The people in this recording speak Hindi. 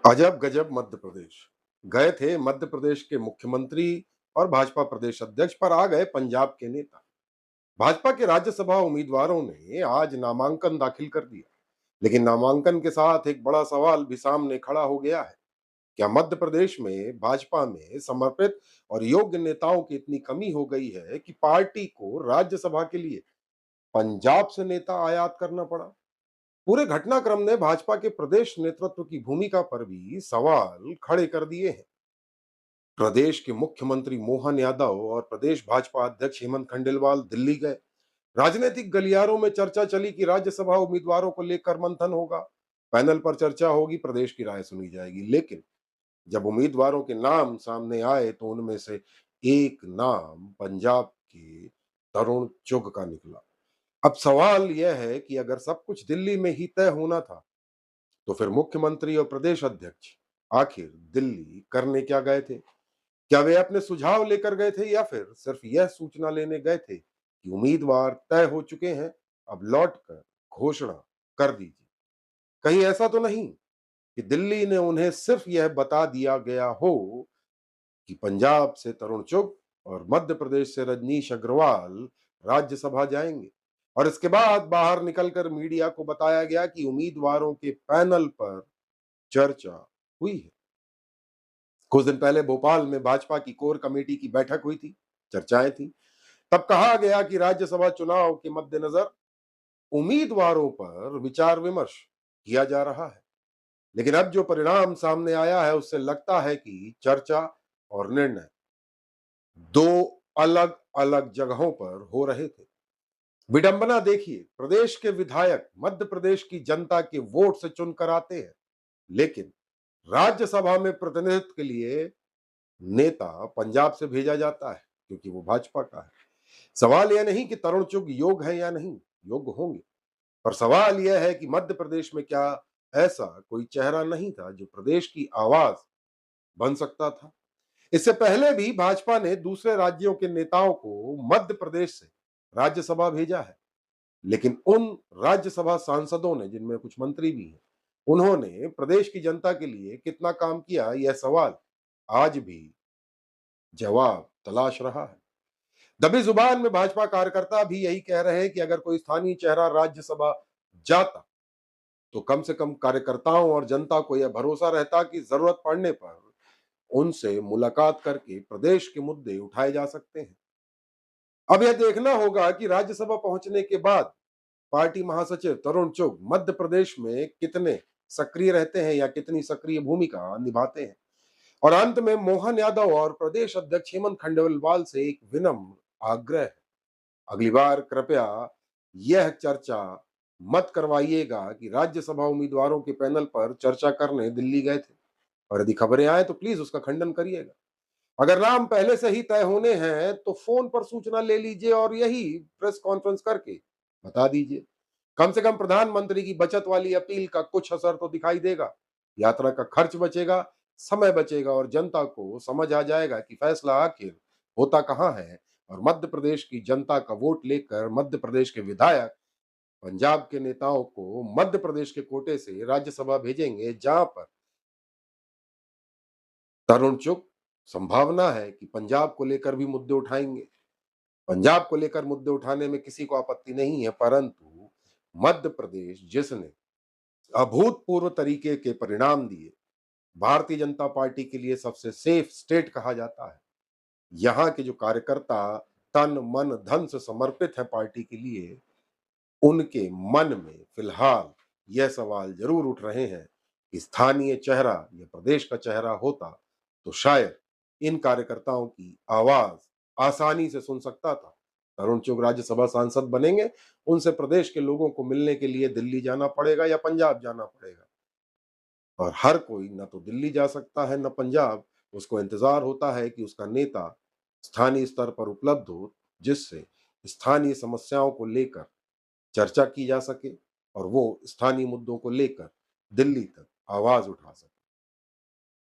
अजब गजब मध्य प्रदेश। गए थे मध्य प्रदेश के मुख्यमंत्री और भाजपा प्रदेश अध्यक्ष, पर आ गए पंजाब के नेता। भाजपा के राज्यसभा उम्मीदवारों ने आज नामांकन दाखिल कर दिया, लेकिन नामांकन के साथ एक बड़ा सवाल भी सामने खड़ा हो गया है। क्या मध्य प्रदेश में भाजपा में समर्पित और योग्य नेताओं की इतनी कमी हो गई है कि पार्टी को राज्यसभा के लिए पंजाब से नेता आयात करना पड़ा? पूरे घटनाक्रम ने भाजपा के प्रदेश नेतृत्व की भूमिका पर भी सवाल खड़े कर दिए हैं। प्रदेश के मुख्यमंत्री मोहन यादव और प्रदेश भाजपा अध्यक्ष हेमंत खंडेलवाल दिल्ली गए। राजनीतिक गलियारों में चर्चा चली कि राज्यसभा उम्मीदवारों को लेकर मंथन होगा, पैनल पर चर्चा होगी, प्रदेश की राय सुनी जाएगी। लेकिन जब उम्मीदवारों के नाम सामने आए तो उनमें से एक नाम पंजाब के तरुण चुग का निकला। अब सवाल यह है कि अगर सब कुछ दिल्ली में ही तय होना था, तो फिर मुख्यमंत्री और प्रदेश अध्यक्ष आखिर दिल्ली करने क्या गए थे? क्या वे अपने सुझाव लेकर गए थे या फिर सिर्फ यह सूचना लेने गए थे कि उम्मीदवार तय हो चुके हैं, अब लौटकर घोषणा कर दीजिए? कहीं ऐसा तो नहीं कि दिल्ली ने उन्हें सिर्फ यह बता दिया गया हो कि पंजाब से तरुण चुग और मध्य प्रदेश से रजनीश अग्रवाल राज्यसभा जाएंगे, और इसके बाद बाहर निकलकर मीडिया को बताया गया कि उम्मीदवारों के पैनल पर चर्चा हुई है। कुछ दिन पहले भोपाल में भाजपा की कोर कमेटी की बैठक हुई थी, चर्चाएं थी। तब कहा गया कि राज्यसभा चुनाव के मद्देनजर उम्मीदवारों पर विचार विमर्श किया जा रहा है। लेकिन अब जो परिणाम सामने आया है, उससे लगता है कि चर्चा और निर्णय दो अलग अलग जगहों पर हो रहे थे। विडंबना देखिए, प्रदेश के विधायक मध्य प्रदेश की जनता के वोट से चुनकर आते हैं, लेकिन राज्यसभा में प्रतिनिधित्व के लिए नेता पंजाब से भेजा जाता है, क्योंकि वो भाजपा का है। सवाल यह नहीं कि तरुण चुग योग्य है या नहीं, योग्य होंगे, पर सवाल यह है कि मध्य प्रदेश में क्या ऐसा कोई चेहरा नहीं था जो प्रदेश की आवाज बन सकता था? इससे पहले भी भाजपा ने दूसरे राज्यों के नेताओं को मध्य प्रदेश से राज्यसभा भेजा है, लेकिन उन राज्यसभा सांसदों ने, जिनमें कुछ मंत्री भी हैं, उन्होंने प्रदेश की जनता के लिए कितना काम किया, यह सवाल आज भी जवाब तलाश रहा है। दबी जुबान में भाजपा कार्यकर्ता भी यही कह रहे हैं कि अगर कोई स्थानीय चेहरा राज्यसभा जाता, तो कम से कम कार्यकर्ताओं और जनता को यह भरोसा रहता कि जरूरत पड़ने पर उनसे मुलाकात करके प्रदेश के मुद्दे उठाए जा सकते हैं। अब यह देखना होगा कि राज्यसभा पहुंचने के बाद पार्टी महासचिव तरुण चुग मध्य प्रदेश में कितने सक्रिय रहते हैं या कितनी सक्रिय भूमिका निभाते हैं। और अंत में मोहन यादव और प्रदेश अध्यक्ष हेमंत खंडेलवाल से एक विनम्र आग्रह है, अगली बार कृपया यह चर्चा मत करवाइएगा कि राज्यसभा उम्मीदवारों के पैनल पर चर्चा करने दिल्ली गए थे, और यदि खबरें आए तो प्लीज उसका खंडन करिएगा। अगर नाम पहले से ही तय होने हैं तो फोन पर सूचना ले लीजिए और यही प्रेस कॉन्फ्रेंस करके बता दीजिए। कम से कम प्रधानमंत्री की बचत वाली अपील का कुछ असर तो दिखाई देगा। यात्रा का खर्च बचेगा, समय बचेगा और जनता को समझ आ जाएगा कि फैसला आखिर होता कहां है। और मध्य प्रदेश की जनता का वोट लेकर मध्य प्रदेश के विधायक पंजाब के नेताओं को मध्य प्रदेश के कोटे से राज्यसभा भेजेंगे, जहां पर तरुण चुग संभावना है कि पंजाब को लेकर भी मुद्दे उठाएंगे। पंजाब को लेकर मुद्दे उठाने में किसी को आपत्ति नहीं है, परंतु मध्य प्रदेश जिसने अभूतपूर्व तरीके के परिणाम दिए, भारतीय जनता पार्टी के लिए सबसे सेफ स्टेट कहा जाता है। यहाँ के जो कार्यकर्ता तन मन धन से समर्पित है पार्टी के लिए, उनके मन में फिलहाल यह सवाल जरूर उठ रहे हैं कि स्थानीय चेहरा या प्रदेश का चेहरा होता तो शायद इन कार्यकर्ताओं की आवाज आसानी से सुन सकता था। तरुण चुग राज्यसभा सांसद बनेंगे, उनसे प्रदेश के लोगों को मिलने के लिए दिल्ली जाना पड़ेगा या पंजाब जाना पड़ेगा। और हर कोई न तो दिल्ली जा सकता है न पंजाब। उसको इंतजार होता है कि उसका नेता स्थानीय स्तर पर उपलब्ध हो, जिससे स्थानीय समस्याओं को लेकर चर्चा की जा सके और वो स्थानीय मुद्दों को लेकर दिल्ली तक आवाज उठा सके।